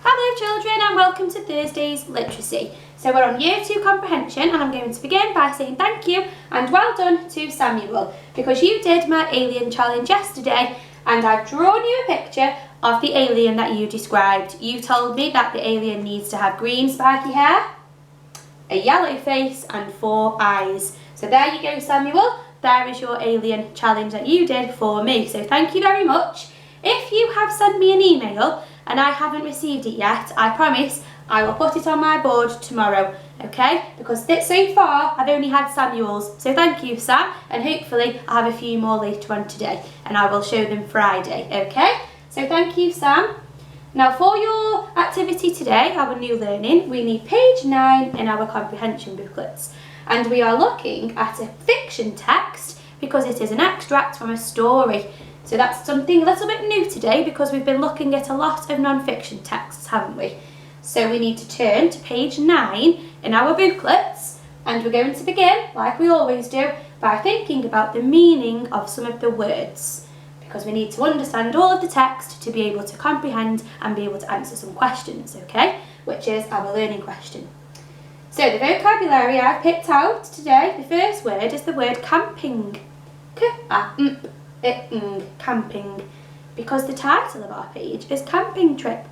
Hello children and welcome to Thursday's Literacy. So we're on Year 2 Comprehension and I'm going to begin by saying thank you and well done to Samuel because you did my alien challenge yesterday and I've drawn you a picture of the alien that you described. You told me that the alien needs to have green spiky hair, a yellow face and 4 eyes. So there you go Samuel, there is your alien challenge that you did for me. So thank you very much. If you have sent me an email and I haven't received it yet, I promise I will put it on my board tomorrow, okay? Because so far I've only had Samuel's, so thank you Sam, and hopefully I'll have a few more later on today and I will show them Friday, okay? So thank you Sam. Now for your activity today, our new learning, we need page 9 in our comprehension booklets and we are looking at a fiction text because it is an extract from a story. So that's something a little bit new today because we've been looking at a lot of non-fiction texts, haven't we? So we need to turn to page 9 in our booklets and we're going to begin, like we always do, by thinking about the meaning of some of the words because we need to understand all of the text to be able to comprehend and be able to answer some questions, okay? Which is our learning question. So the vocabulary I've picked out today, the first word is the word camping. Camping, because the title of our page is camping trip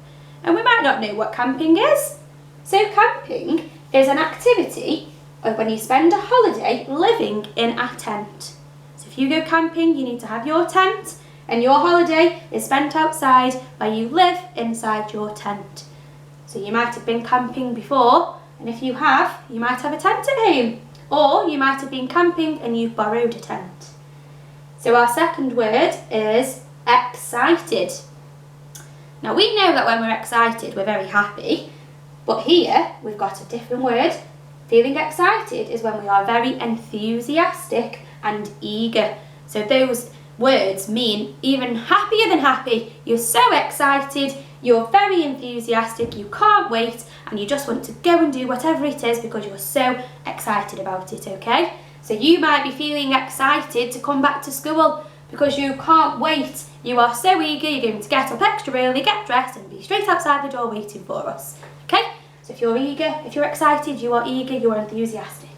and we might not know what camping is. So camping is an activity of when you spend a holiday living in a tent. So if you go camping you need to have your tent and your holiday is spent outside where you live inside your tent. So you might have been camping before and if you have, you might have a tent at home or you might have been camping and you've borrowed a tent. So our second word is excited. Now we know that when we're excited we're very happy, but here we've got a different word. Feeling excited is when we are very enthusiastic and eager. So those words mean even happier than happy. You're so excited, you're very enthusiastic, you can't wait and you just want to go and do whatever it is because you're so excited about it, okay? So you might be feeling excited to come back to school because you can't wait. You are so eager, you're going to get up extra early, get dressed and be straight outside the door waiting for us. Okay? So if you're eager, if you're excited, you are eager, you are enthusiastic.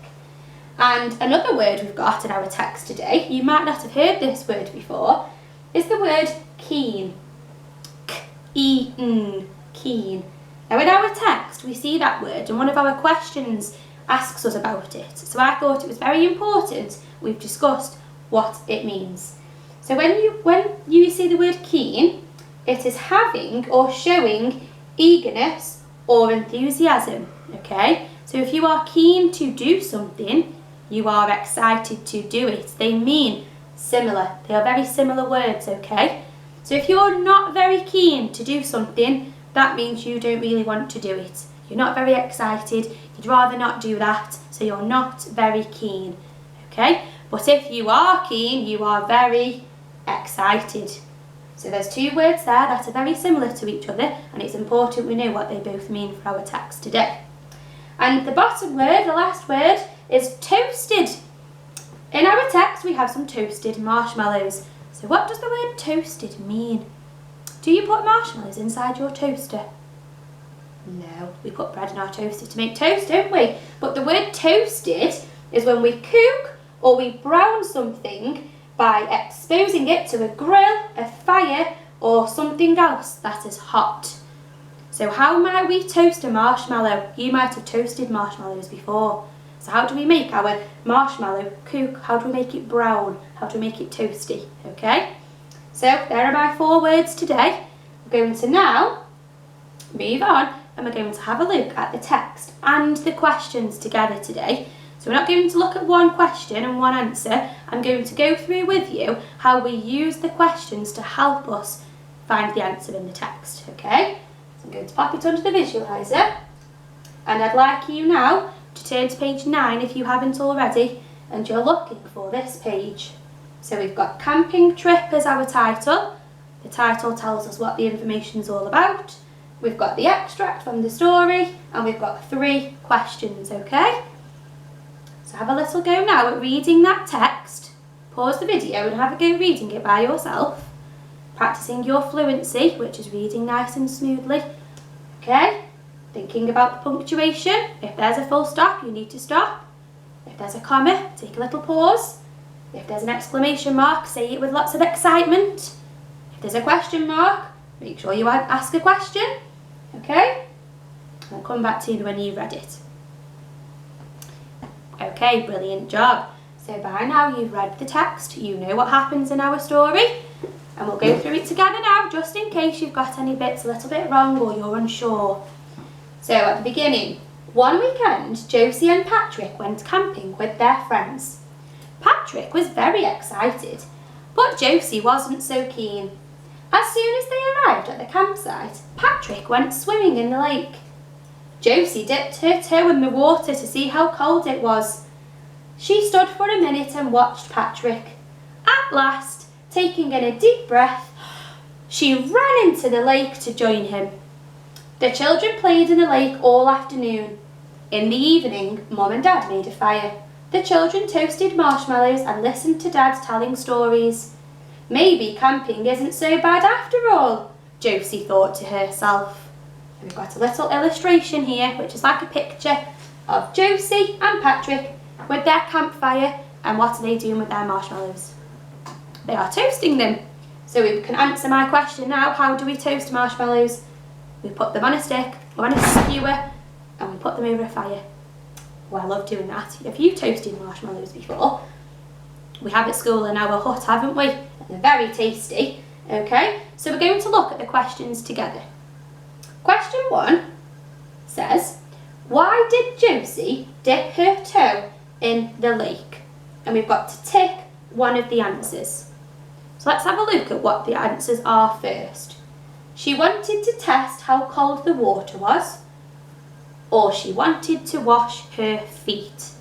And another word we've got in our text today, you might not have heard this word before, is the word keen. K-E-N, keen. Now in our text we see that word and one of our questions asks us about it. So I thought it was very important we've discussed what it means. So when you see the word keen, it is having or showing eagerness or enthusiasm, okay? So if you are keen to do something, you are excited to do it. They mean similar. They are very similar words, okay? So if you're not very keen to do something, that means you don't really want to do it. You're not very excited, you'd rather not do that, so you're not very keen, okay? But if you are keen, you are very excited. So there's 2 words there that are very similar to each other and it's important we know what they both mean for our text today. And the bottom word, the last word, is toasted. In our text we have some toasted marshmallows. So what does the word toasted mean? Do you put marshmallows inside your toaster? No, we put bread in our toaster to make toast, don't we? But the word toasted is when we cook or we brown something by exposing it to a grill, a fire or something else that is hot. So how might we toast a marshmallow? You might have toasted marshmallows before. So how do we make our marshmallow cook? How do we make it brown? How do we make it toasty? Okay? So there are my 4 words today. We're going to now move on and we're going to have a look at the text and the questions together today. So we're not going to look at one question and one answer. I'm going to go through with you how we use the questions to help us find the answer in the text, okay? So I'm going to pop it onto the visualiser and I'd like you now to turn to page 9 if you haven't already and you're looking for this page. So we've got camping trip as our title. The title tells us what the information is all about. We've got the extract from the story and we've got 3 questions, okay? So have a little go now at reading that text. Pause the video and have a go reading it by yourself. practicing your fluency, which is reading nice and smoothly. Okay? Thinking about the punctuation. If there's a full stop, you need to stop. If there's a comma, take a little pause. If there's an exclamation mark, say it with lots of excitement. If there's a question mark, make sure you ask a question. Okay? I'll come back to you when you've read it. Okay, brilliant job. So by now you've read the text, you know what happens in our story, and we'll go through it together now, just in case you've got any bits a little bit wrong or you're unsure. So at the beginning, one weekend, Josie and Patrick went camping with their friends. Patrick was very excited, but Josie wasn't so keen. As soon as they arrived at the campsite, Patrick went swimming in the lake. Josie dipped her toe in the water to see how cold it was. She stood for a minute and watched Patrick. At last, taking in a deep breath, she ran into the lake to join him. The children played in the lake all afternoon. In the evening, Mum and Dad made a fire. The children toasted marshmallows and listened to Dad telling stories. Maybe camping isn't so bad after all, Josie thought to herself. And we've got a little illustration here, which is like a picture of Josie and Patrick with their campfire, and what are they doing with their marshmallows? They are toasting them. So we can answer my question now, how do we toast marshmallows? We put them on a stick or on a skewer and we put them over a fire. Well, I love doing that. Have you toasted marshmallows before? We have at school in our hut, haven't we? And they're very tasty. Okay, so we're going to look at the questions together. Question 1 says, why did Josie dip her toe in the lake? And we've got to tick one of the answers. So let's have a look at what the answers are first. She wanted to test how cold the water was, or she wanted to wash her feet.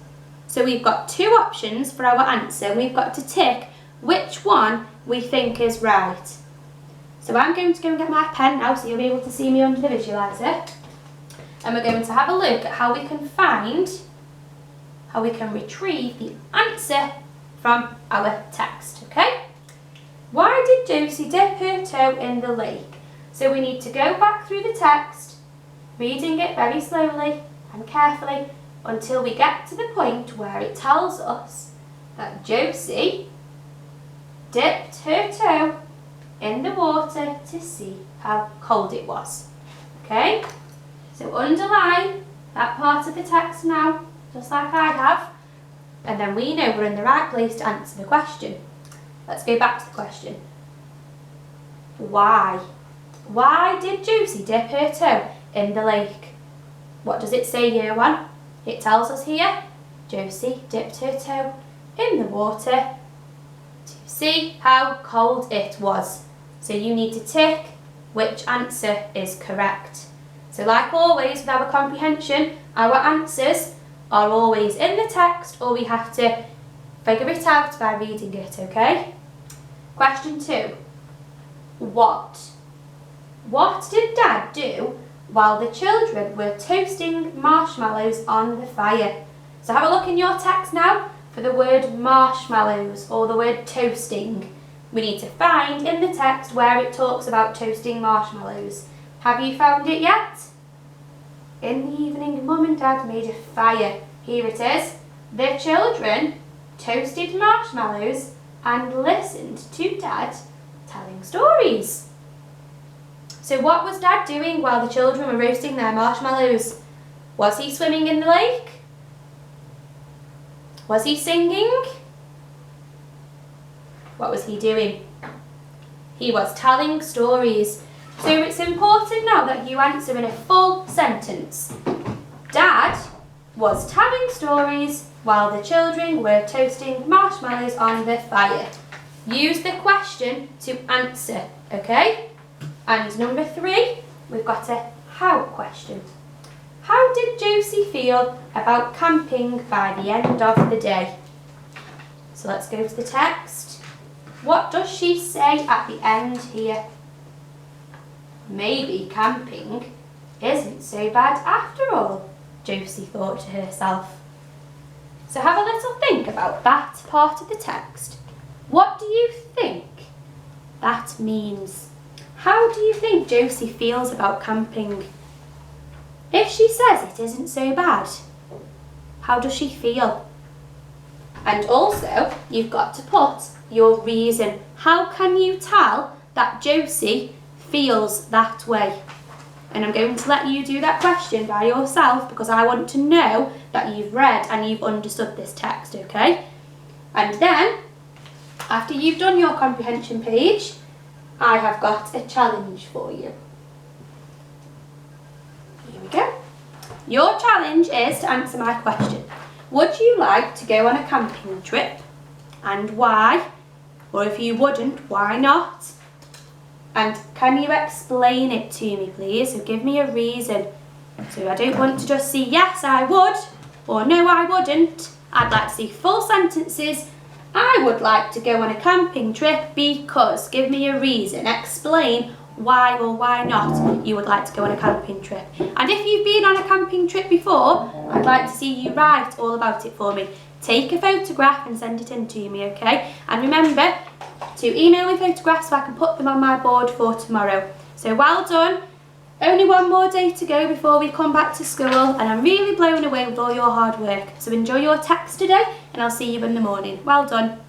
So we've got 2 options for our answer, and we've got to tick which one we think is right. So I'm going to go and get my pen now so you'll be able to see me under the visualiser. And we're going to have a look at how we can retrieve the answer from our text, okay? Why did Josie dip her toe in the lake? So we need to go back through the text, reading it very slowly and carefully until we get to the point where it tells us that Josie dipped her toe in the water to see how cold it was. Okay? So underline that part of the text now, just like I have, and then we know we're in the right place to answer the question. Let's go back to the question. Why? Why did Josie dip her toe in the lake? What does it say, year 1? It tells us here, Josie dipped her toe in the water to see how cold it was. So you need to tick which answer is correct. So like always with our comprehension, our answers are always in the text, or we have to figure it out by reading it, okay? Question 2. What? What did Dad do while the children were toasting marshmallows on the fire? So have a look in your text now for the word marshmallows or the word toasting. We need to find in the text where it talks about toasting marshmallows. Have you found it yet? In the evening, Mum and Dad made a fire. Here it is. The children toasted marshmallows and listened to Dad telling stories. So what was Dad doing while the children were roasting their marshmallows? Was he swimming in the lake? Was he singing? What was he doing? He was telling stories. So it's important now that you answer in a full sentence. Dad was telling stories while the children were toasting marshmallows on the fire. Use the question to answer, okay? And number 3, we've got a how question. How did Josie feel about camping by the end of the day? So let's go to the text. What does she say at the end here? Maybe camping isn't so bad after all, Josie thought to herself. So have a little think about that part of the text. What do you think that means. How do you think Josie feels about camping? If she says it isn't so bad, how does she feel? And also, you've got to put your reason. How can you tell that Josie feels that way? And I'm going to let you do that question by yourself because I want to know that you've read and you've understood this text, okay? And then, after you've done your comprehension page, I have got a challenge for you. Here we go. Your challenge is to answer my question. Would you like to go on a camping trip? And why? Or if you wouldn't, why not? And can you explain it to me, please? So give me a reason. So I don't want to just see yes, I would, or no, I wouldn't. I'd like to see full sentences. I would like to go on a camping trip because. Give me a reason. Explain why or why not you would like to go on a camping trip. And if you've been on a camping trip before, I'd like to see you write all about it for me. Take a photograph and send it in to me, okay? And remember to email me photographs so I can put them on my board for tomorrow. So well done. Only one more day to go before we come back to school, and I'm really blown away with all your hard work. So enjoy your text today, and I'll see you in the morning. Well done.